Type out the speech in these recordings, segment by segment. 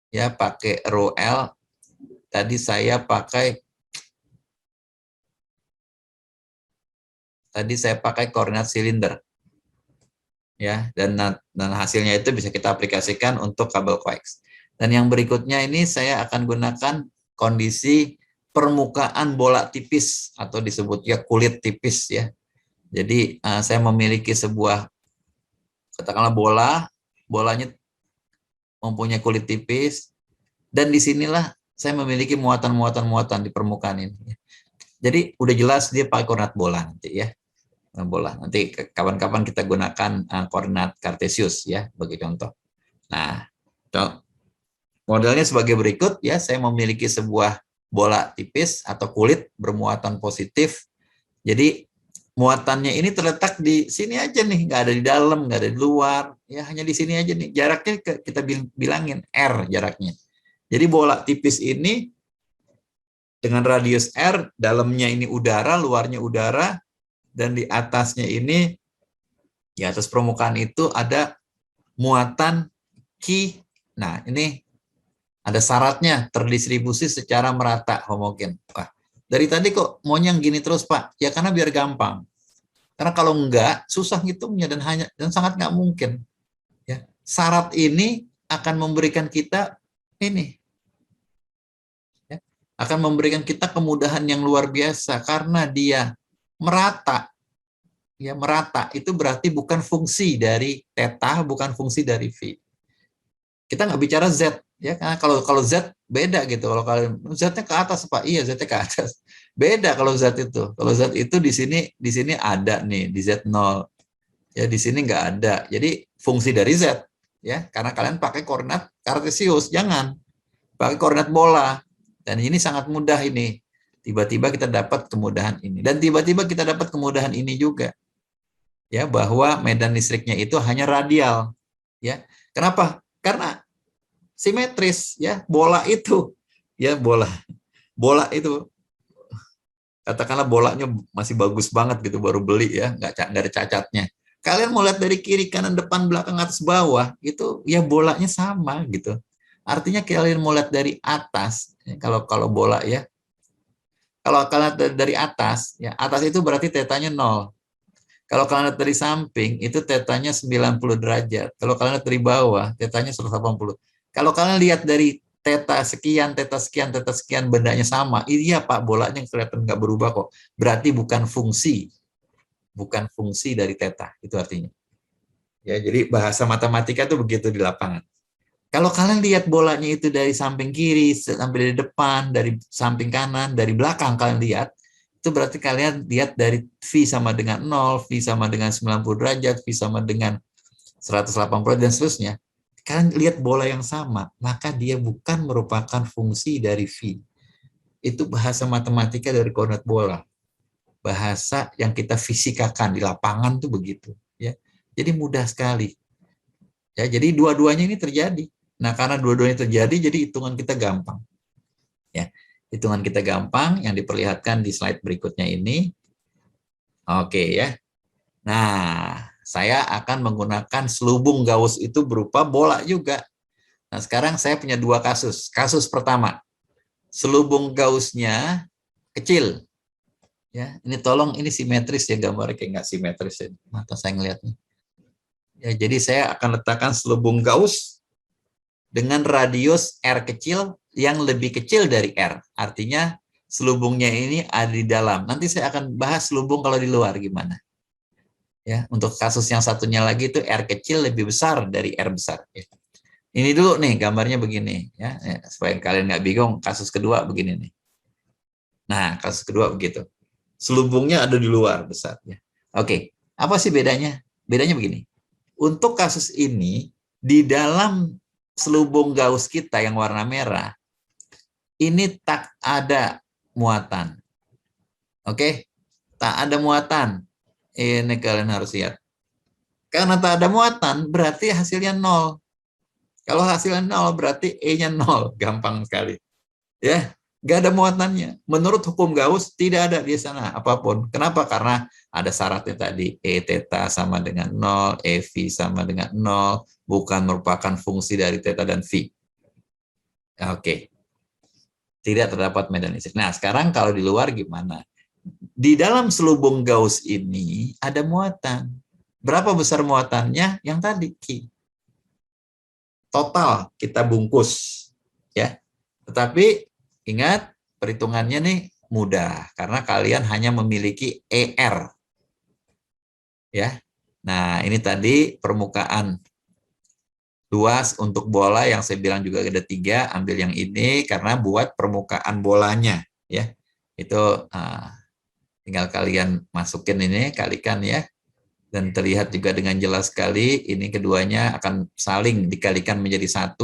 ya pakai rho L. Tadi saya pakai koordinat silinder. Ya, dan hasilnya itu bisa kita aplikasikan untuk kabel koax. Dan yang berikutnya ini saya akan gunakan kondisi permukaan bola tipis atau disebutnya kulit tipis ya. Jadi saya memiliki sebuah katakanlah bolanya mempunyai kulit tipis, dan disinilah saya memiliki muatan di permukaan ini. Jadi udah jelas dia pakai koordinat bola nanti ya, bola. Nanti kapan-kapan kita gunakan koordinat kartesius ya, bagi contoh. Nah, modelnya sebagai berikut ya, saya memiliki sebuah bola tipis atau kulit bermuatan positif. Jadi muatannya ini terletak di sini aja nih, nggak ada di dalam, nggak ada di luar, ya hanya di sini aja nih. Jaraknya kita bilangin R jaraknya. Jadi bola tipis ini dengan radius R, dalamnya ini udara, luarnya udara, dan di atasnya ini, di atas permukaan itu ada muatan Q. Nah, ini ada syaratnya, terdistribusi secara merata, homogen. Wah, dari tadi kok maunya yang gini terus, Pak? Ya karena biar gampang. Karena kalau enggak, susah ngitungnya dan sangat nggak mungkin. Ya, syarat ini akan memberikan kita ini, ya, akan memberikan kita kemudahan yang luar biasa karena dia merata. Ya, merata itu berarti bukan fungsi dari theta, bukan fungsi dari phi. Kita nggak bicara z, ya, karena kalau z beda gitu. Kalau kalian z-nya ke atas, Pak, iya z-nya ke atas. Beda kalau z itu. Kalau z itu di sini ada nih di z0. Ya, di sini nggak ada. Jadi fungsi dari z, ya, karena kalian pakai koordinat kartesius, jangan pakai koordinat bola. Dan ini sangat mudah ini. Tiba-tiba kita dapat kemudahan ini, dan tiba-tiba kita dapat kemudahan ini juga, ya, bahwa medan listriknya itu hanya radial, ya. Kenapa? Karena simetris, ya, bola itu, ya, bola itu katakanlah bolanya masih bagus banget gitu, baru beli ya, nggak ada cacatnya. Kalian mau lihat dari kiri, kanan, depan, belakang, atas, bawah, itu ya bolanya sama gitu. Artinya kalian mau lihat dari atas, ya, kalau bola ya, kalau kalian dari atas, ya atas itu berarti tetanya 0. Kalau kalian lihat dari samping, itu tetanya 90 derajat. Kalau kalian lihat dari bawah, tetanya 180. Kalau kalian lihat dari teta sekian, bendanya sama. Iya Pak, bolanya kelihatan nggak berubah kok. Berarti bukan fungsi dari teta, itu artinya. Ya, jadi bahasa matematika itu begitu di lapangan. Kalau kalian lihat bolanya itu dari samping kiri, sampai dari depan, dari samping kanan, dari belakang kalian lihat, itu berarti kalian lihat dari V sama dengan 0, V sama dengan 90 derajat, V sama dengan 180 dan seterusnya. Kalian lihat bola yang sama, maka dia bukan merupakan fungsi dari V. Itu bahasa matematika dari koordinat bola. Bahasa yang kita fisikakan di lapangan tuh begitu, ya. Jadi mudah sekali. Ya, jadi dua-duanya ini terjadi. Nah, karena dua-duanya terjadi, jadi hitungan kita gampang. Ya, hitungan kita gampang yang diperlihatkan di slide berikutnya ini. Oke ya. Nah, saya akan menggunakan selubung Gauss itu berupa bola juga. Nah, sekarang saya punya dua kasus. Kasus pertama, selubung Gauss-nya kecil. Ya, ini tolong ini simetris ya, gambarnya kayak nggak simetris ya. Mata saya ngelihatnya. Ya, jadi saya akan letakkan selubung Gauss dengan radius R kecil yang lebih kecil dari R. Artinya selubungnya ini ada di dalam. Nanti saya akan bahas selubung kalau di luar gimana. Ya, untuk kasus yang satunya lagi itu R kecil lebih besar dari R besar. Ya. Ini dulu nih gambarnya begini ya, supaya kalian nggak bingung. Kasus kedua begini nih. Nah, kasus kedua begitu. Selubungnya ada di luar besar. Ya. Oke, apa sih bedanya? Bedanya begini. Untuk kasus ini di dalam selubung Gauss kita yang warna merah ini tak ada muatan. Oke, tak ada muatan. Ini kalian harus lihat. Karena tak ada muatan berarti hasilnya 0. Kalau hasilnya 0 berarti E-nya 0. Gampang sekali. Ya, nggak ada muatannya. Menurut hukum Gauss tidak ada di sana apapun. Kenapa? Karena ada syaratnya tadi. E theta sama dengan 0, E V sama dengan 0, bukan merupakan fungsi dari theta dan phi. Oke, tidak terdapat medan listrik. Nah, sekarang kalau di luar gimana? Di dalam selubung Gauss ini ada muatan. Berapa besar muatannya? Yang tadi, Ki. Total kita bungkus. Ya. Tetapi ingat, perhitungannya nih mudah. Karena kalian hanya memiliki ER. Ya. Nah, ini tadi permukaan luas untuk bola yang saya bilang juga ada 3, ambil yang ini karena buat permukaan bolanya. Ya. Itu tinggal kalian masukin ini, kalikan ya. Dan terlihat juga dengan jelas sekali, ini keduanya akan saling dikalikan menjadi 1.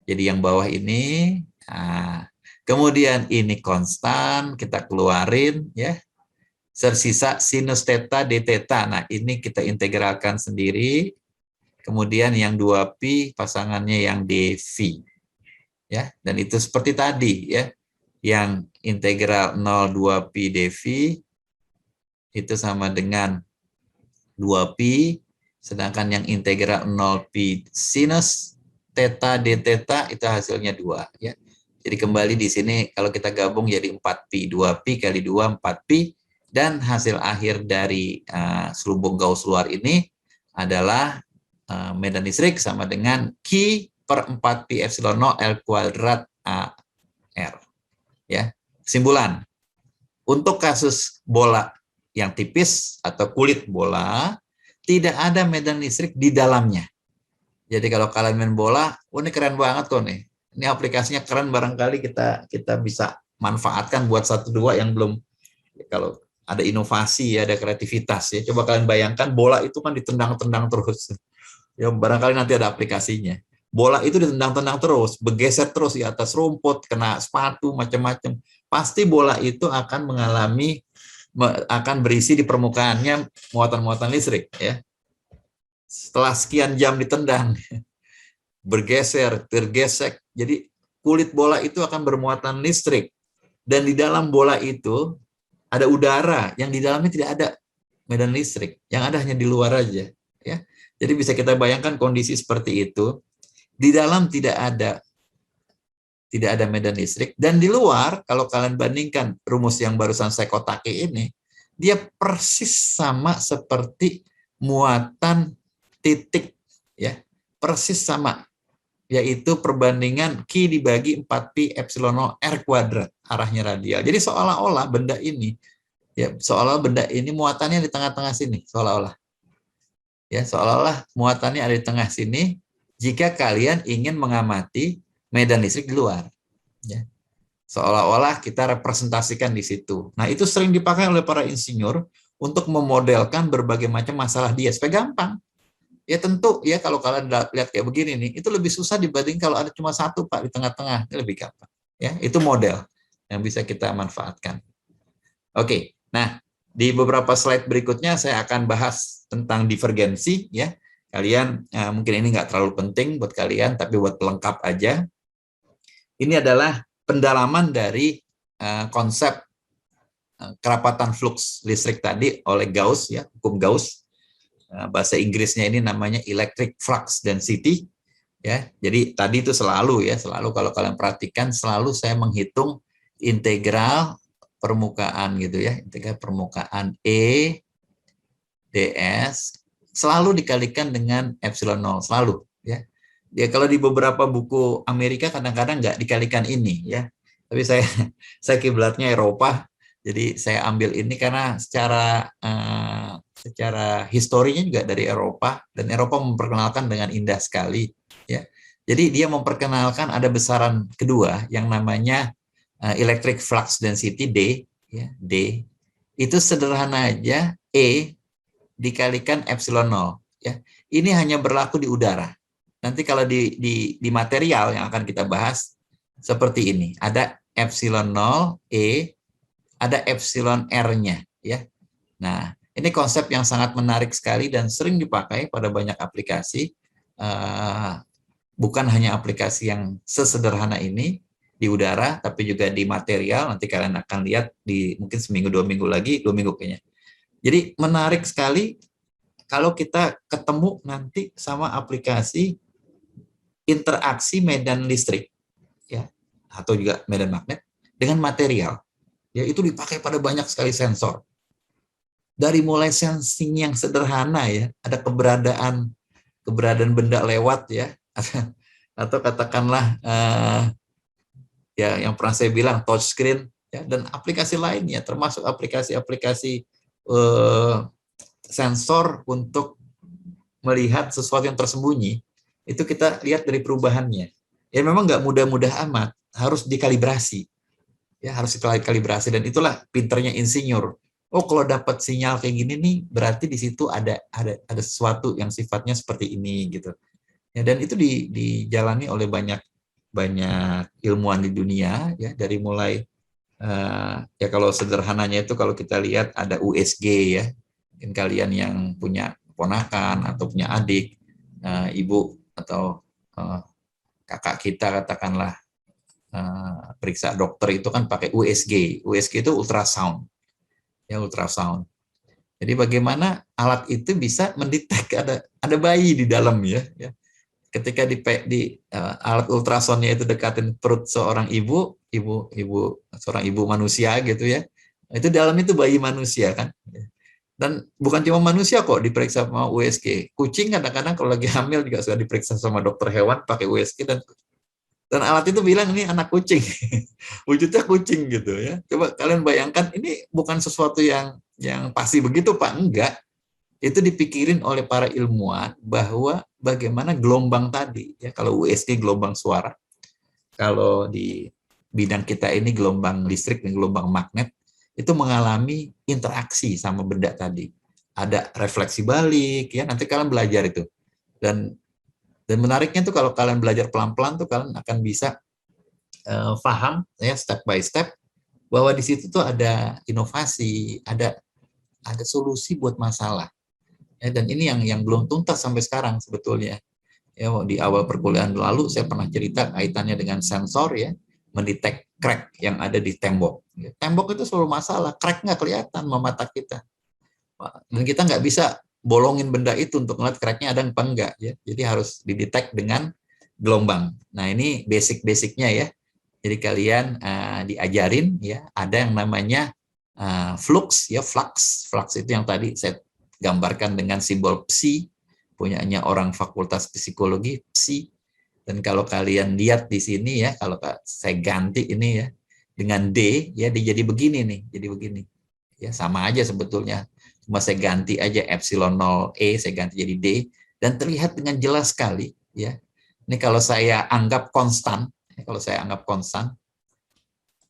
Jadi yang bawah ini, nah, kemudian ini konstan, kita keluarin ya. Tersisa sinus theta d theta. Nah, ini kita integralkan sendiri. Kemudian yang 2pi pasangannya yang dv. Ya, dan itu seperti tadi ya. Yang integral 0,2pi dv itu sama dengan 2pi, sedangkan yang integral 0pi sinus theta d theta itu hasilnya 2 ya. Jadi kembali di sini kalau kita gabung jadi 4pi, 2pi kali 2 4pi, dan hasil akhir dari selubung Gauss luar ini adalah medan listrik sama dengan Q per 4pi epsilon 0 L kuadrat AR ya. Kesimpulan, untuk kasus bola yang tipis atau kulit bola, tidak ada medan listrik di dalamnya. Jadi kalau kalian main bola, ini keren banget kok nih. Ini aplikasinya keren, barangkali kita bisa manfaatkan buat 1-2 yang belum, kalau ada inovasi ya, ada kreativitas ya. Coba kalian bayangkan bola itu kan ditendang-tendang terus. Ya barangkali nanti ada aplikasinya. Bola itu ditendang-tendang terus, bergeser terus di atas rumput, kena sepatu, macam-macam. Pasti bola itu akan berisi di permukaannya muatan-muatan listrik ya. Setelah sekian jam ditendang, bergeser, tergesek, jadi kulit bola itu akan bermuatan listrik, dan di dalam bola itu ada udara yang di dalamnya tidak ada medan listrik, yang ada hanya di luar aja ya. Jadi bisa kita bayangkan kondisi seperti itu. Di dalam tidak ada medan listrik, dan di luar kalau kalian bandingkan rumus yang barusan saya kotaki ini, dia persis sama seperti muatan titik ya, persis sama, yaitu perbandingan Q dibagi 4pi epsilon 0 R kuadrat, arahnya radial. Jadi seolah-olah benda ini ya, muatannya di tengah-tengah sini, seolah-olah ya, seolah-olah muatannya ada di tengah sini jika kalian ingin mengamati medan listrik di luar ya. Seolah-olah kita representasikan di situ. Nah, itu sering dipakai oleh para insinyur untuk memodelkan berbagai macam masalah dia supaya gampang. Ya tentu ya, kalau kalian lihat kayak begini nih, itu lebih susah dibanding kalau ada cuma 1 Pak di tengah-tengah, ini lebih gampang. Ya, itu model yang bisa kita manfaatkan. Oke, nah di beberapa slide berikutnya saya akan bahas tentang divergensi ya. Kalian mungkin ini nggak terlalu penting buat kalian, tapi buat pelengkap aja. Ini adalah pendalaman dari konsep kerapatan flux listrik tadi oleh Gauss ya, hukum Gauss. Bahasa Inggrisnya ini namanya electric flux density ya. Jadi tadi itu selalu kalau kalian perhatikan, selalu saya menghitung integral permukaan gitu ya, integral permukaan E ds selalu dikalikan dengan epsilon 0 selalu ya. Ya kalau di beberapa buku Amerika kadang-kadang nggak dikalikan ini ya. Tapi saya kiblatnya Eropa, jadi saya ambil ini karena secara historinya juga dari Eropa, dan Eropa memperkenalkan dengan indah sekali ya. Jadi dia memperkenalkan ada besaran kedua yang namanya electric flux density D ya, D. Itu sederhana aja, E dikalikan epsilon 0 ya. Ini hanya berlaku di udara. Nanti kalau di material yang akan kita bahas seperti ini, ada epsilon 0 E, ada epsilon R-nya ya. Nah, ini konsep yang sangat menarik sekali dan sering dipakai pada banyak aplikasi. Bukan hanya aplikasi yang sesederhana ini di udara, tapi juga di material. Nanti kalian akan lihat di mungkin seminggu 2 minggu lagi, 2 minggu kayaknya. Jadi menarik sekali kalau kita ketemu nanti sama aplikasi interaksi medan listrik atau juga medan magnet dengan material. Ya, itu dipakai pada banyak sekali sensor. Dari mulai sensing yang sederhana ya, ada keberadaan benda lewat ya, atau katakanlah ya yang pernah saya bilang touchscreen ya, dan aplikasi lainnya, termasuk aplikasi-aplikasi sensor untuk melihat sesuatu yang tersembunyi, itu kita lihat dari perubahannya. Ya memang nggak mudah-mudah amat, harus dikalibrasi. Ya harus dikalibrasi, dan itulah pinternya insinyur. Oh, kalau dapat sinyal kayak gini nih, berarti di situ ada sesuatu yang sifatnya seperti ini gitu. Ya, dan itu dijalani oleh banyak ilmuwan di dunia ya, dari mulai ya kalau sederhananya itu kalau kita lihat ada USG ya. Mungkin kalian yang punya ponakan atau punya adik, ibu atau kakak kita katakanlah periksa dokter itu kan pakai USG. USG itu ultrasound. Ya, ultrasound. Jadi bagaimana alat itu bisa mendetek ada bayi di dalam ya. Ketika di alat ultrasonnya itu dekatin perut seorang seorang ibu manusia gitu ya. Itu dalam itu bayi manusia kan. Dan bukan cuma manusia kok diperiksa sama USG. Kucing kadang-kadang kalau lagi hamil juga sudah diperiksa sama dokter hewan pakai USG, dan alat itu bilang ini anak kucing. Wujudnya kucing gitu ya. Coba kalian bayangkan, ini bukan sesuatu yang pasti begitu Pak, enggak. Itu dipikirin oleh para ilmuwan bahwa bagaimana gelombang tadi ya, kalau USG gelombang suara, kalau di bidang kita ini gelombang listrik dan gelombang magnet, itu mengalami interaksi sama benda tadi. Ada refleksi balik ya, nanti kalian belajar itu. Dan menariknya tuh kalau kalian belajar pelan-pelan tuh kalian akan bisa paham ya step by step bahwa di situ tuh ada inovasi, ada solusi buat masalah. Ya, dan ini yang belum tuntas sampai sekarang sebetulnya. Ya, di awal perkuliahan lalu saya pernah cerita kaitannya dengan sensor ya, mendetek crack yang ada di tembok. Ya, tembok itu selalu masalah, crack nggak kelihatan sama mata kita. Dan kita nggak bisa bolongin benda itu untuk melihat cracknya ada apa enggak ya. Jadi harus didetek dengan gelombang. Nah, ini basic-basicnya ya. Jadi kalian diajarin ya, ada yang namanya flux ya, flux itu yang tadi saya gambarkan dengan simbol psi, punyanya orang Fakultas Psikologi psi. Dan kalau kalian lihat di sini ya, kalau saya ganti ini ya dengan D ya, dia jadi begini nih, jadi begini. Ya sama aja sebetulnya. Cuma saya ganti aja epsilon 0 saya ganti jadi D, dan terlihat dengan jelas sekali ya. Ini kalau saya anggap konstan,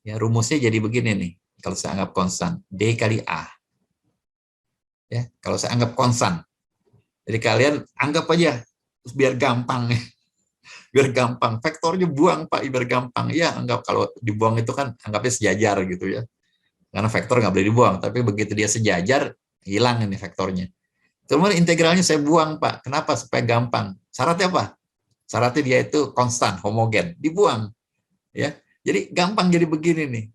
ya rumusnya jadi begini nih. Kalau saya anggap konstan, D kali A. Ya, kalau saya anggap konstan. Jadi kalian anggap aja biar gampang ya. Biar gampang. Vektornya buang Pak, biar gampang. Ya, anggap kalau dibuang itu kan anggapnya sejajar gitu ya. Karena vektor nggak boleh dibuang, tapi begitu dia sejajar, hilang ini vektornya. Kemudian integralnya saya buang Pak. Kenapa? Supaya gampang. Syaratnya apa? Syaratnya dia itu konstan, homogen. Dibuang. Ya. Jadi gampang jadi begini nih.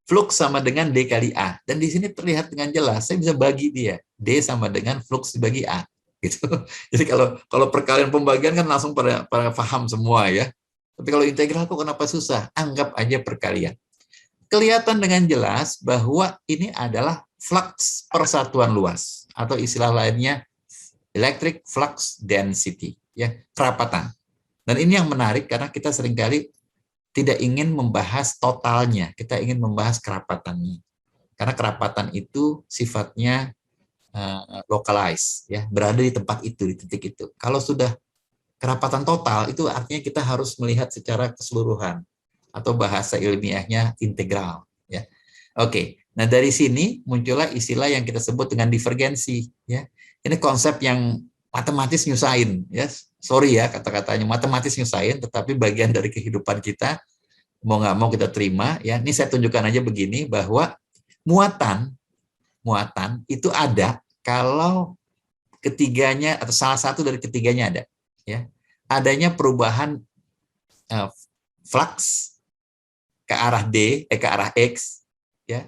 Flux sama dengan D kali A. Dan di sini terlihat dengan jelas, saya bisa bagi dia. D sama dengan flux dibagi A. Gitu. Jadi kalau perkalian pembagian kan langsung pada paham semua ya. Tapi kalau integral kok kenapa susah? Anggap aja perkalian. Kelihatan dengan jelas bahwa ini adalah flux persatuan luas, atau istilah lainnya electric flux density, ya, kerapatan. Dan ini yang menarik karena kita seringkali tidak ingin membahas totalnya, kita ingin membahas kerapatannya. Karena kerapatan itu sifatnya localized, ya, berada di tempat itu, di titik itu. Kalau sudah kerapatan total, itu artinya kita harus melihat secara keseluruhan, atau bahasa ilmiahnya integral. Ya, oke. Nah dari sini muncullah istilah yang kita sebut dengan divergensi. Ya, ini konsep yang matematis nyusahin. Ya, sorry ya kata-katanya matematis nyusahin, tetapi bagian dari kehidupan kita, mau nggak mau kita terima. Ya, ini saya tunjukkan aja begini bahwa muatan itu ada kalau ketiganya atau salah satu dari ketiganya ada. Ya, adanya perubahan flux ke arah ke arah X, ya,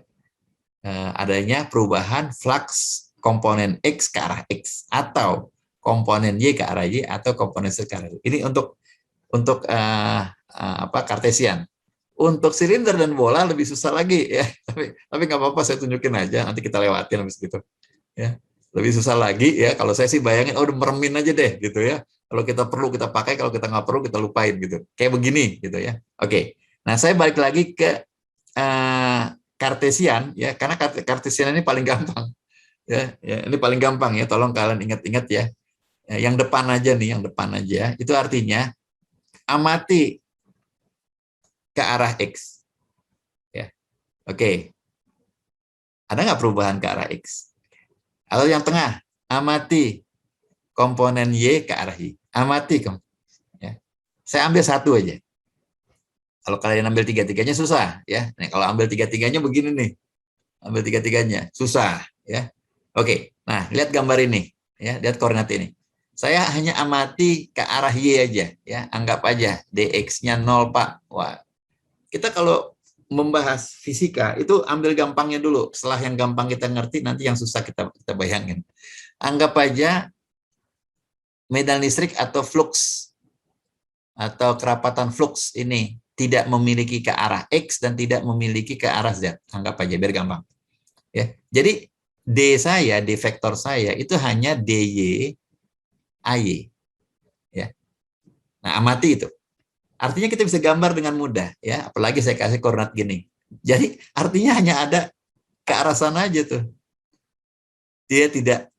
adanya perubahan flux komponen X ke arah X, atau komponen Y ke arah Y, atau komponen Z ke arah Y. Ini untuk Kartesian. Untuk silinder dan bola lebih susah lagi ya. Tapi nggak apa-apa, saya tunjukin aja, nanti kita lewatin habis gitu. Ya, lebih susah lagi ya. Kalau saya sih bayangin, oh udah meremin aja deh gitu ya. Kalau kita perlu kita pakai, kalau kita nggak perlu kita lupain gitu. Kayak begini gitu ya. Oke. Nah, saya balik lagi ke Kartesian ya, karena Kartesian ini paling gampang ya. Ini paling gampang ya. Tolong kalian ingat-ingat ya. Yang depan aja nih, yang depan aja. Itu artinya amati ke arah X. Ya. Oke. Ada nggak perubahan ke arah X? Atau yang tengah, amati komponen Y ke arah Y. Amati. Ya. Saya ambil satu aja. Kalau kalian ambil tiga-tiganya susah. Ya. Nah, kalau ambil tiga-tiganya begini nih. Ambil tiga-tiganya. Susah. Ya. Oke. Nah, lihat gambar ini. Ya, lihat koordinat ini. Saya hanya amati ke arah Y aja. Ya. Anggap aja dx-nya 0, Pak. Wah, kita kalau membahas fisika itu ambil gampangnya dulu. Setelah yang gampang kita ngerti, nanti yang susah kita bayangin. Anggap aja medan listrik atau flux atau kerapatan flux ini tidak memiliki ke arah X dan tidak memiliki ke arah Z. Anggap aja biar gampang. Ya. Jadi D saya, D vektor saya itu hanya DY AY. Ya. Nah, amati itu. Artinya kita bisa gambar dengan mudah ya, apalagi saya kasih koordinat gini. Jadi artinya hanya ada ke arah sana aja tuh. Dia tidak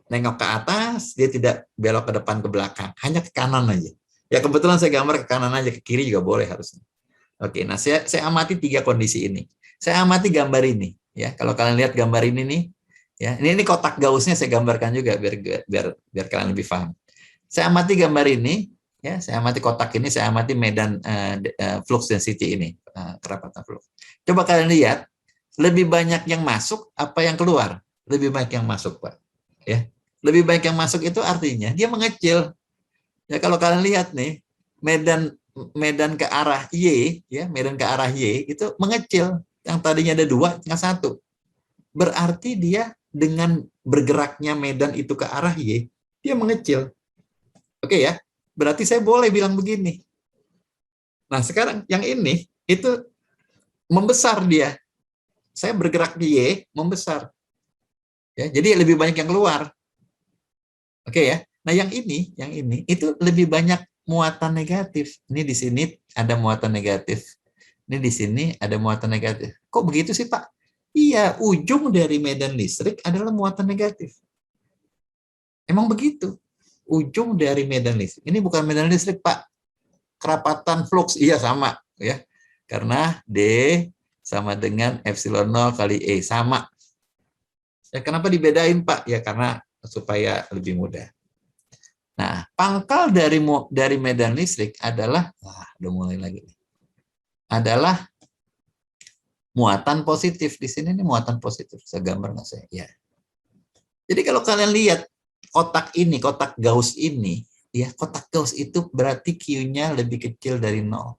nengok ke atas, dia tidak belok ke depan ke belakang, hanya ke kanan aja. Ya kebetulan saya gambar ke kanan aja, ke kiri juga boleh harusnya. Oke, nah saya amati tiga kondisi ini. Saya amati gambar ini, ya. Kalau kalian lihat gambar ini nih, ya, ini kotak Gaussnya saya gambarkan juga biar kalian lebih paham. Saya amati gambar ini, ya, saya amati kotak ini, saya amati medan flux density ini, kerapatan flux. Coba kalian lihat, lebih banyak yang masuk apa yang keluar? Lebih banyak yang masuk, Pak. Ya, lebih banyak yang masuk itu artinya dia mengecil. Ya kalau kalian lihat nih, medan ke arah Y, ya, medan ke arah Y itu mengecil. Yang tadinya ada 2, tinggal 1. Berarti dia dengan bergeraknya medan itu ke arah Y, dia mengecil. Oke ya, berarti saya boleh bilang begini. Nah sekarang yang ini, itu membesar dia. Saya bergerak di Y, membesar. Ya, jadi lebih banyak yang keluar. Oke ya. Nah yang ini itu lebih banyak muatan negatif. Ini di sini ada muatan negatif. Ini di sini ada muatan negatif. Kok begitu sih Pak? Iya, ujung dari medan listrik adalah muatan negatif. Emang begitu. Ujung dari medan listrik. Ini bukan medan listrik Pak. Kerapatan flux. Iya sama. Ya. Karena D sama dengan epsilon 0 kali E. Sama. Ya, kenapa dibedain Pak? Ya karena supaya lebih mudah. Nah, pangkal dari medan listrik adalah, udah mulai lagi nih, adalah muatan positif. Di sini nih muatan positif. Saya gambar nggak saya? Ya. Jadi kalau kalian lihat kotak ini, kotak Gauss ini, ya kotak Gauss itu berarti Q-nya lebih kecil dari 0.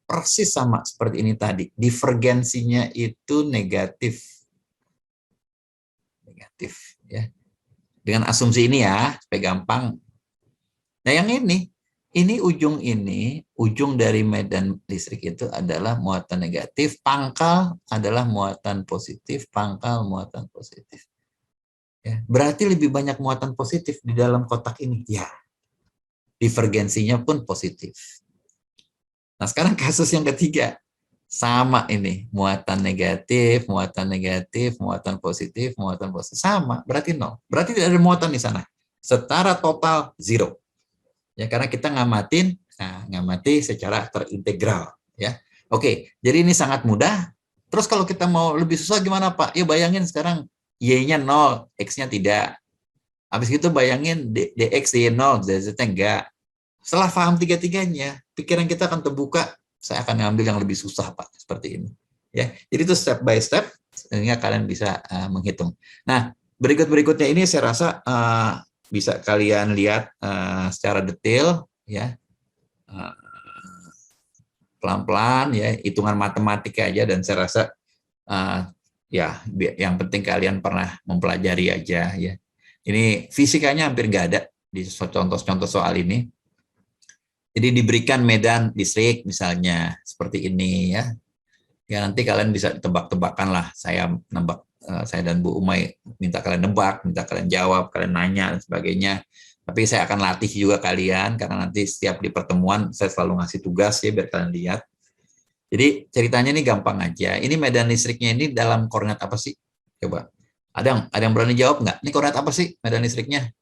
Persis sama seperti ini tadi. Divergensinya itu negatif. Negatif, ya. Dengan asumsi ini ya, supaya gampang. Nah yang ini ujung dari medan listrik itu adalah muatan negatif, pangkal adalah muatan positif, pangkal muatan positif. Ya, berarti lebih banyak muatan positif di dalam kotak ini. Ya, divergensinya pun positif. Nah sekarang kasus yang ketiga. Sama ini, muatan negatif, muatan negatif, muatan positif, muatan positif. Sama, berarti 0. Berarti tidak ada muatan di sana. Setara total 0. Ya karena kita ngamati secara terintegral ya. Oke, jadi ini sangat mudah. Terus kalau kita mau lebih susah gimana Pak? Ya bayangin sekarang Y-nya 0, X-nya tidak. Habis itu bayangin DX Y 0, Z-nya enggak. Setelah paham tiga-tiganya, pikiran kita akan terbuka, saya akan ngambil yang lebih susah Pak, seperti ini. Ya, jadi itu step by step sehingga kalian bisa menghitung. Nah, berikutnya ini saya rasa bisa kalian lihat secara detail ya, pelan-pelan ya, hitungan matematika aja, dan saya rasa ya yang penting kalian pernah mempelajari aja ya. Ini fisikanya hampir nggak ada di contoh-contoh soal ini. Jadi diberikan medan listrik misalnya seperti ini ya. Ya nanti kalian bisa tebak-tebakan lah. Saya nebak, saya dan Bu Umay minta kalian nebak, minta kalian jawab, kalian nanya dan sebagainya. Tapi saya akan latih juga kalian karena nanti setiap di pertemuan saya selalu ngasih tugas ya biar kalian lihat. Jadi ceritanya ini gampang aja. Ini medan listriknya ini dalam koordinat apa sih? Coba. Ada yang berani jawab nggak? Ini koordinat apa sih medan listriknya?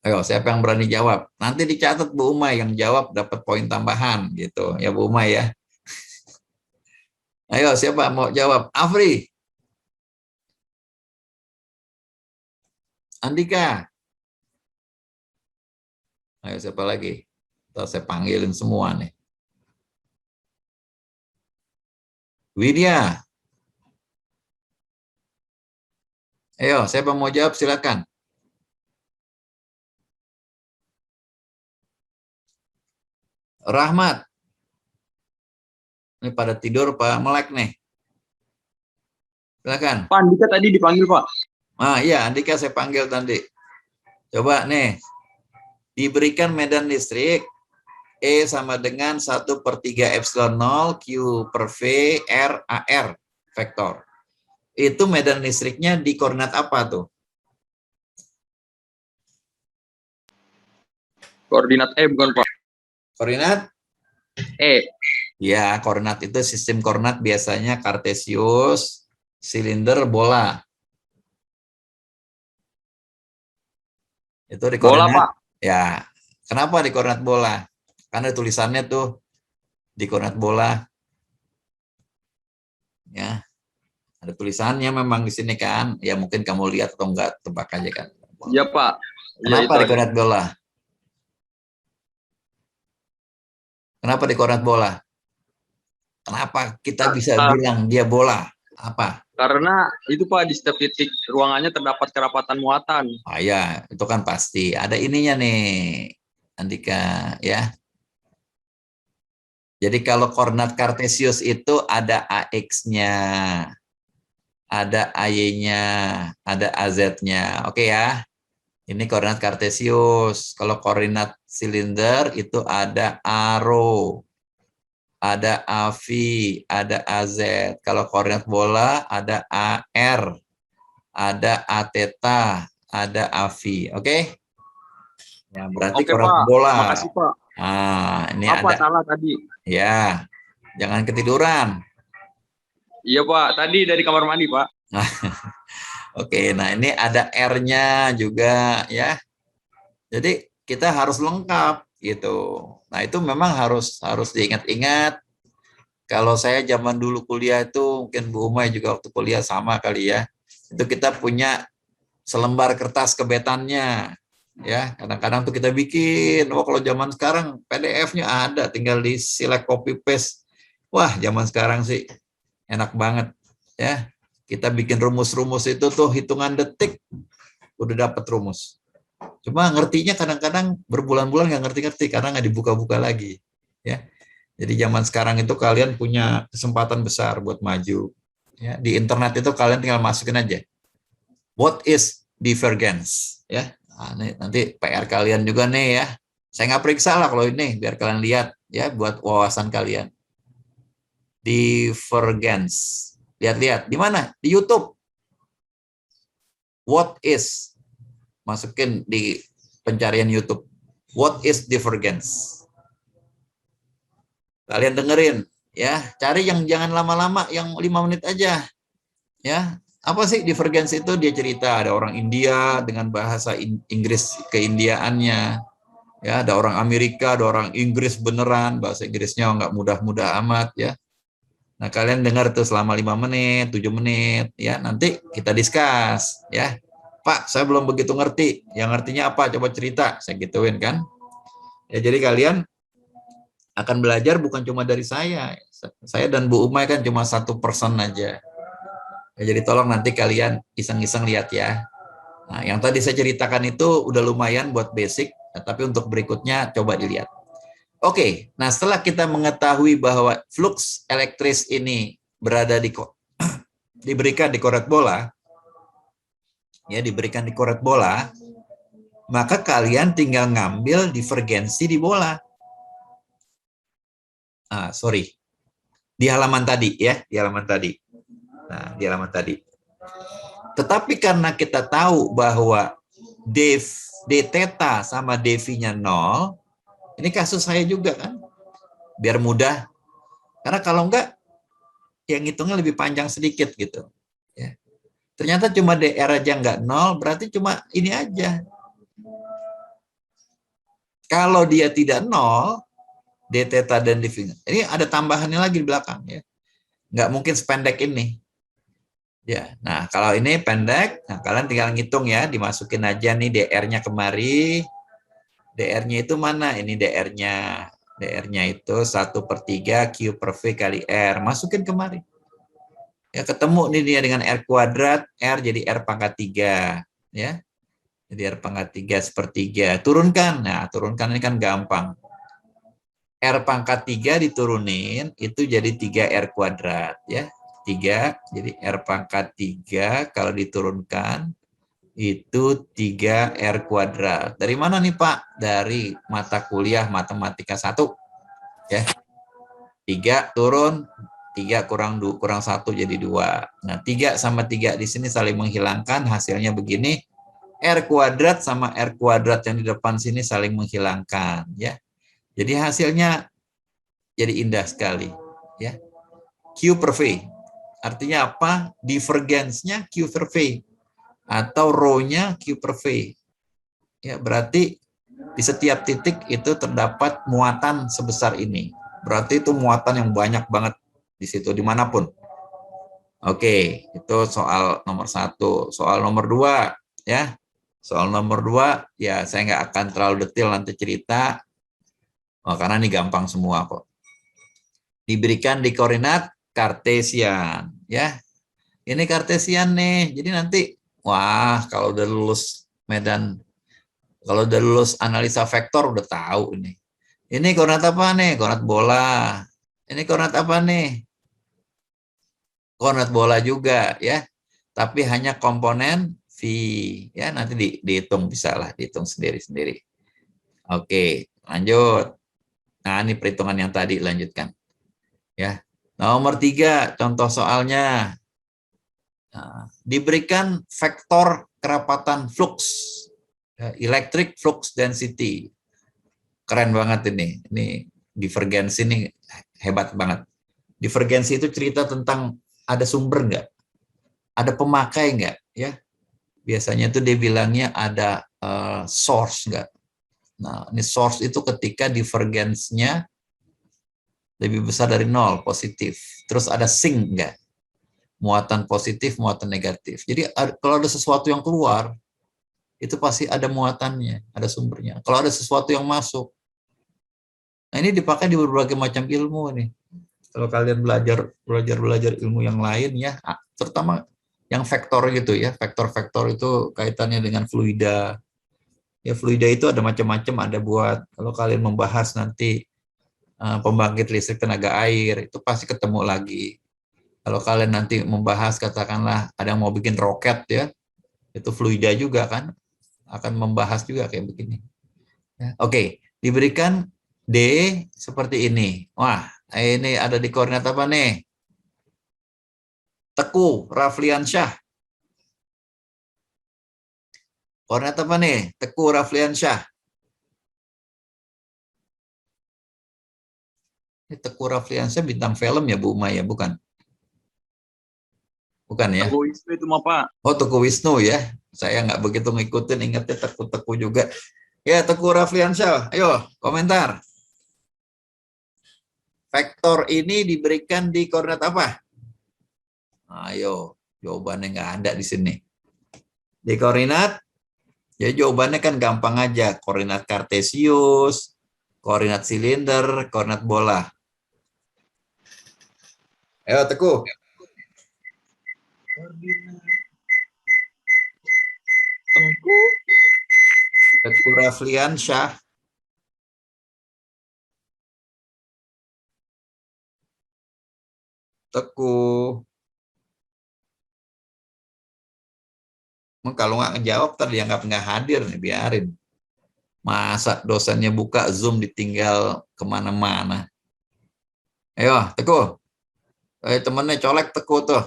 Ayo, siapa yang berani jawab? Nanti dicatat Bu Umay yang jawab dapat poin tambahan gitu. Ya Bu Umay ya. Ayo, siapa mau jawab? Afri, Andika. Ayo, siapa lagi? Tuh, saya panggilin semua nih. Widya. Ayo, siapa mau jawab? Silakan. Rahmat. Ini pada tidur Pak melek nih. Silakan. Pak Andika tadi dipanggil, Pak. Ah iya, Andika saya panggil tadi. Coba nih. Diberikan medan listrik E sama dengan 1/3 epsilon 0 Q per V R AR vektor. Itu medan listriknya di koordinat apa tuh? Koordinat E bukan, Pak. Koordinat? E. Ya, koordinat itu sistem koordinat biasanya kartesius, silinder, bola. Itu di Bola, koordinat. Pak. Ya, kenapa di koordinat bola? Karena tulisannya tuh di koordinat bola. Ya, ada tulisannya memang di sini kan. Ya mungkin kamu lihat atau enggak, tebak aja kan. Iya, Pak. Kenapa Ya, di koordinat bola? Kenapa di koordinat bola? Kenapa kita bisa bilang dia bola? Apa? Karena itu, Pak, di setiap titik ruangannya terdapat kerapatan muatan. Ah ya, itu kan pasti. Ada ininya nih, Andika, ya. Jadi kalau koordinat kartesius itu ada AX-nya, ada AY-nya, ada AZ-nya. Oke ya. Ini koordinat kartesius. Kalau koordinat silinder itu ada ARO, ada AV, ada AZ. Kalau koordinat bola ada AR, ada ATeta, ada AV. Oke? Ya, berarti Oke, koordinat Pak. bola. Makasih, Pak. Ah, ini Apa ada. salah tadi? Ya, jangan ketiduran. Iya, Pak. Tadi dari kamar mandi, Pak. Oke, nah ini ada R-nya juga ya. Jadi kita harus lengkap gitu. Nah, itu memang harus diingat-ingat. Kalau saya zaman dulu kuliah itu, mungkin Bu Umay juga waktu kuliah sama kali ya. Itu kita punya selembar kertas kebetannya. Ya, kadang-kadang tuh kita bikin. Wah, kalau zaman sekarang PDF-nya ada, tinggal di select copy paste. Wah, zaman sekarang sih enak banget ya. Kita bikin rumus-rumus itu tuh hitungan detik udah dapat rumus. Cuma ngertinya kadang-kadang berbulan-bulan nggak ngerti-ngerti karena nggak dibuka-buka lagi. Ya, jadi zaman sekarang itu kalian punya kesempatan besar buat maju. Ya, di internet itu kalian tinggal masukin aja. What is divergence? Ya, nah, nanti PR kalian juga nih ya. Saya nggak periksa lah kalau ini, biar kalian lihat ya buat wawasan kalian. Divergence. Lihat-lihat di mana? Di YouTube. What is? Masukin di pencarian YouTube. What is divergence? Kalian dengerin ya, cari yang jangan lama-lama, yang 5 menit aja. Ya, apa sih divergence itu? Dia cerita ada orang India dengan bahasa Inggris keindiaannya. Ya, ada orang Amerika, ada orang Inggris beneran, bahasa Inggrisnya nggak mudah-mudah amat ya. Nah, kalian dengar tuh selama 5 menit, 7 menit ya. Nanti kita discuss ya. Pak, saya belum begitu ngerti. Yang ngertinya apa? Coba cerita. Saya gituin kan. Ya, jadi kalian akan belajar bukan cuma dari saya. Saya dan Bu Umay kan cuma 1% aja. Ya, jadi tolong nanti kalian iseng-iseng lihat ya. Nah, yang tadi saya ceritakan itu udah lumayan buat basic, tapi untuk berikutnya coba dilihat. Oke, nah setelah kita mengetahui bahwa flux elektris ini berada di diberikan di koret bola, ya diberikan di koret bola, maka kalian tinggal ngambil divergensi di bola. Sorry, di halaman tadi ya, di halaman tadi. Nah, di halaman tadi. Tetapi karena kita tahu bahwa d theta sama dv-nya 0, ini kasus saya juga kan, biar mudah. Karena kalau enggak, yang ngitungnya lebih panjang sedikit gitu. Ya. Ternyata cuma dr aja enggak 0, berarti cuma ini aja. Kalau dia tidak 0, d theta dan dv-nya. Ini ada tambahannya lagi di belakang ya. Nggak mungkin sependek ini. Ya, nah kalau ini pendek, nah kalian tinggal ngitung ya, dimasukin aja nih dr-nya kemari. dr-nya itu mana? Ini dr-nya. dr-nya itu 1/3 Q per V kali R. Masukin kemari. Ya, ketemu nih dia dengan R kuadrat, R jadi R pangkat 3. Ya, jadi R pangkat 3 sepertiga. Turunkan. Nah, turunkan ini kan gampang. R pangkat 3 diturunin, itu jadi 3R kuadrat. Ya, 3, jadi R pangkat 3 kalau diturunkan, itu 3R kuadrat. Dari mana nih Pak? Dari mata kuliah Matematika 1. Ya. 3 turun, 3 kurang 1 jadi 2. Nah, 3 sama 3 di sini saling menghilangkan, hasilnya begini. R kuadrat sama R kuadrat yang di depan sini saling menghilangkan. Ya. Jadi hasilnya jadi indah sekali. Ya. Q per V. Artinya apa? Divergence-nya Q per V. Atau rho-nya Q per V. Ya, berarti di setiap titik itu terdapat muatan sebesar ini. Berarti itu muatan yang banyak banget di situ, dimanapun. Oke, itu soal nomor 1. Soal nomor 2, ya. Soal nomor 2, ya saya nggak akan terlalu detail nanti cerita, karena ini gampang semua kok. Diberikan di koordinat Kartesian, ya. Ini Kartesian nih, jadi nanti, wah kalau udah lulus Medan, kalau udah lulus analisa vektor udah tahu ini. Ini koordinat apa nih? Koordinat bola. Ini koordinat apa nih? Koordinat bola juga ya. Tapi hanya komponen V ya, nanti dihitung, bisa lah dihitung sendiri-sendiri. Oke, lanjut. Nah, ini perhitungan yang tadi lanjutkan. Ya. Nomor 3, contoh soalnya. Nah, diberikan vektor kerapatan flux, electric flux density. Keren banget ini. Ini divergensi ini hebat banget. Divergensi itu cerita tentang ada sumber nggak, ada pemakai nggak, ya. Biasanya itu dia bilangnya ada source nggak. Nah, ini source itu ketika divergensnya lebih besar dari 0, positif. Terus ada sink nggak, muatan positif, muatan negatif. Jadi kalau ada sesuatu yang keluar, itu pasti ada muatannya, ada sumbernya. Kalau ada sesuatu yang masuk, nah ini dipakai di berbagai macam ilmu nih. Kalau kalian belajar ilmu yang lain ya, terutama yang vektor gitu ya, vektor-vektor itu kaitannya dengan fluida. Ya, fluida itu ada macam-macam, ada buat kalau kalian membahas nanti pembangkit listrik tenaga air, itu pasti ketemu lagi. Kalau kalian nanti membahas katakanlah ada yang mau bikin roket ya, itu fluida juga kan, akan membahas juga kayak begini. Ya. Oke, diberikan D seperti ini. Wah, ini ada di koordinat apa nih? Teku Rafliansyah. Koordinat apa nih? Teku Rafliansyah. Ini Teku Rafliansyah bintang film ya Bu Maya, bukan? Bukan ya? Teguh Wisnu itu mah Pak. Oh, Teku Wisnu ya. Saya nggak begitu ngikutin, ingatnya Teku-Teku juga. Ya, Teku Rafliansyah. Ayo, komentar. Vektor ini diberikan di koordinat apa? Ayo, jawabannya nggak ada di sini. Di koordinat, ya jawabannya kan gampang aja. Koordinat kartesius, koordinat silinder, koordinat bola. Ayo, Teku. Tengku. Teku Rafliansyah. Teku. Kalau nggak ngejawab, tadi dianggap nggak hadir nih, biarin. Masa dosennya buka Zoom ditinggal kemana-mana. Ayo, Teguh. Temennya colek Teguh tuh.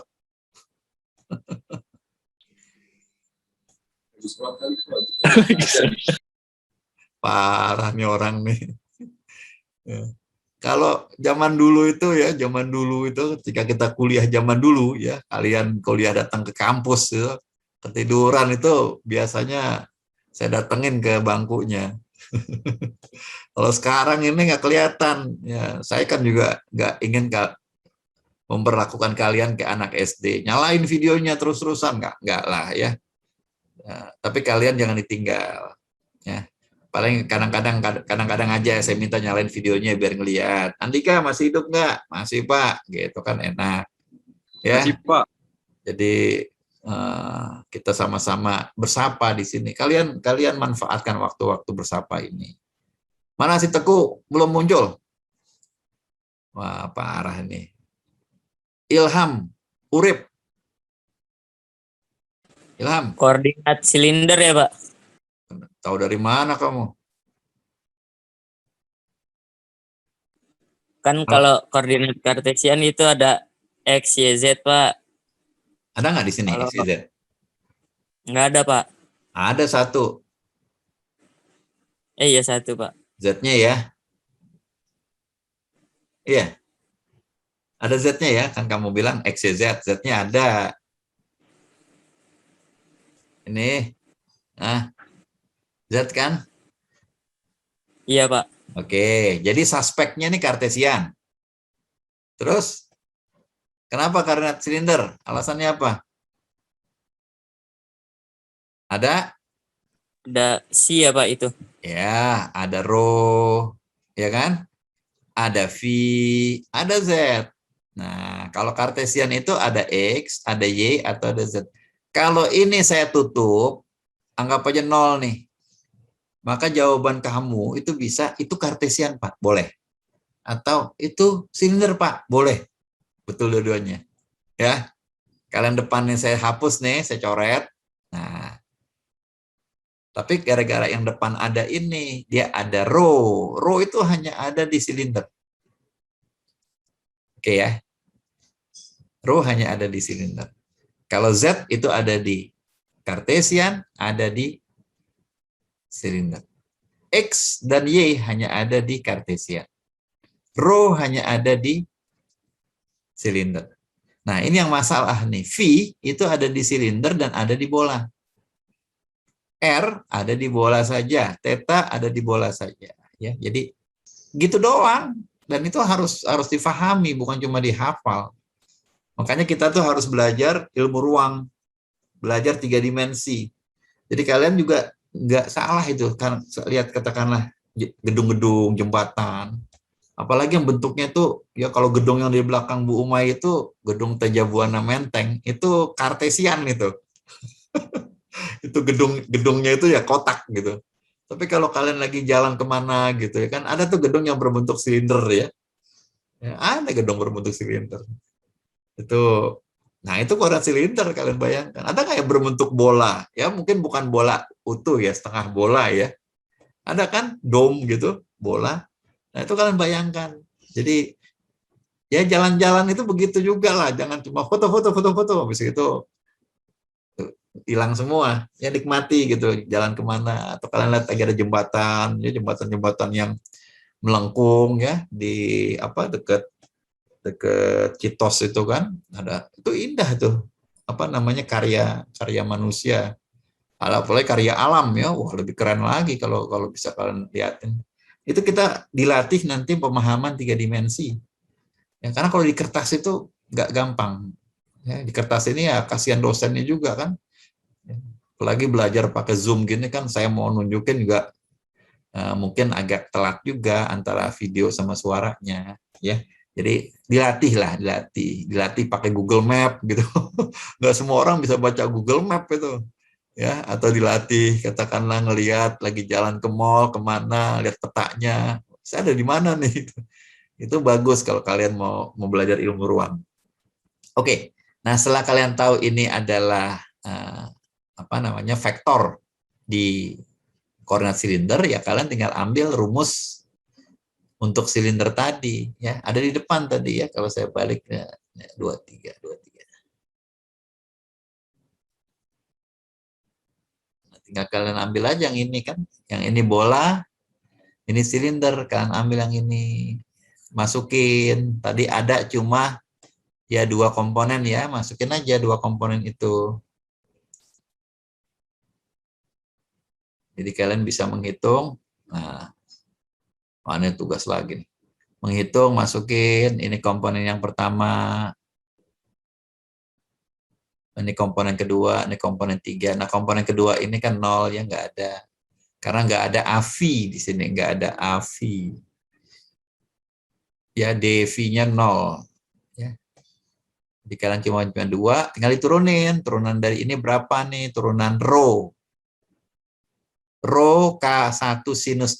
Parah nih orang nih. Ya. Kalau zaman dulu itu ya, zaman dulu itu ketika kita kuliah zaman dulu ya, kalian kuliah datang ke kampus ya, ketiduran itu biasanya saya datengin ke bangkunya. Kalau sekarang ini nggak kelihatan, ya saya kan juga nggak ingin memperlakukan kalian kayak anak SD, nyalain videonya terus-terusan, nggak lah ya. Tapi kalian jangan ditinggal, ya. Paling kadang-kadang aja saya minta nyalain videonya biar ngeliat. Andika masih hidup nggak? Masih Pak, gitu kan enak, ya. Masih Pak. Jadi kita sama-sama bersapa di sini. Kalian manfaatkan waktu-waktu bersapa ini. Mana si Teguh belum muncul? Wah, parah ini. Ilham, Urip. Ilham, Koordinat silinder ya, Pak? tahu dari mana kamu? Kan kalau koordinat kartesian itu ada X, Y, Z, Pak. Ada nggak di sini Kalau X, Y, Z? nggak ada, Pak. Ada satu. Iya, satu, Pak. Z-nya ya. Iya. Ada Z-nya ya, kan kamu bilang X, Y, Z. Z-nya ada. Ini. Nah, Z kan? Iya, Pak. Oke, jadi suspeknya ini kartesian. Terus, kenapa koordinat silinder? Alasannya apa? Ada? Ada C ya, Pak, itu. Ya, ada rho, ya kan? Ada V, ada Z. Nah, kalau kartesian itu ada X, ada Y, atau ada Z. Kalau ini saya tutup, anggap aja 0 nih. Maka jawaban kamu itu bisa, itu kartesian Pak, boleh. Atau itu silinder Pak, boleh. Betul dua-duanya. Ya, kalian depannya saya hapus nih, saya coret. Nah, tapi gara-gara yang depan ada ini, dia ada rho. Rho itu hanya ada di silinder. Oke ya. Rho hanya ada di silinder. Kalau Z itu ada di kartesian, ada di silinder. X dan Y hanya ada di kartesian. Rho hanya ada di silinder. Nah, ini yang masalah nih. V itu ada di silinder dan ada di bola. R ada di bola saja, theta ada di bola saja. Ya, jadi gitu doang. Dan itu harus difahami, bukan cuma dihafal. Makanya kita tuh harus belajar ilmu ruang, belajar 3 dimensi. Jadi kalian juga nggak salah itu, kan lihat katakanlah gedung-gedung, jembatan. Apalagi yang bentuknya itu, ya kalau gedung yang di belakang Bu Umay itu, gedung Teja Buana Menteng, itu kartesian itu. Itu gedungnya itu ya kotak gitu. Tapi kalau kalian lagi jalan kemana gitu ya kan, ada tuh gedung yang berbentuk silinder ya. Ya ada gedung berbentuk silinder. Itu, nah itu koordinat silinder kalian bayangkan. Ada nggak yang berbentuk bola? Ya mungkin bukan bola utuh ya, setengah bola ya. Ada kan dome gitu, bola. Nah itu kalian bayangkan. Jadi ya jalan-jalan itu begitu juga lah. Jangan cuma foto-foto, habis itu hilang semua. Ya nikmati gitu, jalan kemana. Atau kalian lihat lagi ada jembatan, ya jembatan-jembatan yang melengkung ya di apa dekat Citos itu kan ada, itu indah tuh, apa namanya, karya manusia, apalagi karya alam ya, wah lebih keren lagi kalau bisa kalian lihatin. Itu kita dilatih nanti pemahaman 3 dimensi ya, karena kalau di kertas itu nggak gampang ya, di kertas ini ya kasihan dosennya juga kan, apalagi belajar pakai Zoom gini kan, saya mau nunjukin juga mungkin agak telat juga antara video sama suaranya ya. Jadi dilatih pakai Google Map gitu. Nggak semua orang bisa baca Google Map itu ya, atau dilatih katakanlah ngelihat lagi jalan ke mall kemana, lihat petanya, saya ada di mana nih. Itu bagus kalau kalian mau belajar ilmu ruang. Oke, nah setelah kalian tahu ini adalah vektor di koordinat silinder, ya kalian tinggal ambil rumus untuk silinder tadi, ya ada di depan tadi ya. Kalau saya balik ya, 23. Nah, tinggal kalian ambil aja yang ini kan, yang ini bola, ini silinder, kalian ambil yang ini, masukin. Tadi ada cuma ya 2 komponen ya, masukin aja 2 komponen itu. Jadi kalian bisa menghitung. Nah, ini tugas lagi nih. Menghitung, masukin, ini komponen yang pertama, ini komponen kedua, ini komponen 3. Nah, komponen kedua ini kan 0 ya, nggak ada. Karena nggak ada AV di sini, nggak ada AV. Ya, DV-nya 0. Ya. Jadi kalian cuma 2, tinggal diturunin. Turunan dari ini berapa nih? Turunan rho. Rho K1 sinus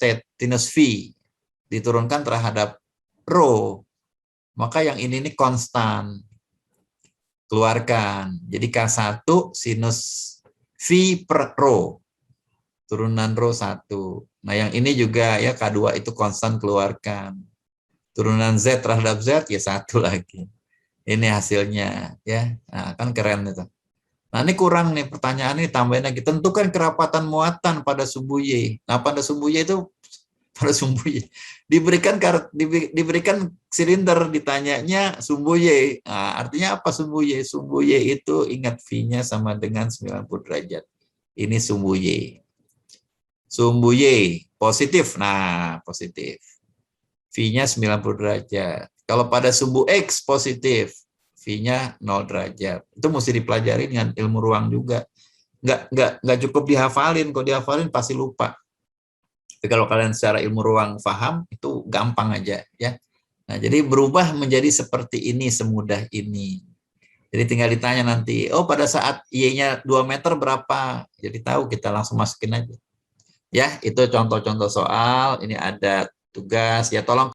V. Diturunkan terhadap rho. Maka yang ini nih konstan. Keluarkan. Jadi K1 sinus V per rho. Turunan rho 1. Nah, yang ini juga ya K2 itu konstan, keluarkan. Turunan Z terhadap Z ya 1 lagi. Ini hasilnya ya. Nah, kan keren itu. Nah, ini kurang nih pertanyaan ini, tambahin lagi. Tentukan kerapatan muatan pada sumbu Y. Nah, pada sumbu Y itu diberikan silinder, ditanyanya sumbu Y. Nah, artinya apa sumbu Y? Sumbu Y itu ingat V-nya sama dengan 90 derajat. Ini sumbu Y. Sumbu Y positif. Nah, positif. V-nya 90 derajat. Kalau pada sumbu X positif, V-nya 0 derajat. Itu mesti dipelajari dengan ilmu ruang juga. Nggak cukup dihafalin. Kalau dihafalin pasti lupa. Tapi kalau kalian secara ilmu ruang paham, itu gampang aja ya. Nah, jadi berubah menjadi seperti ini, semudah ini. Jadi tinggal ditanya nanti, oh pada saat Y-nya 2 meter berapa? Jadi tahu, kita langsung masukin aja. Ya, itu contoh-contoh soal. Ini ada tugas. Ya, tolong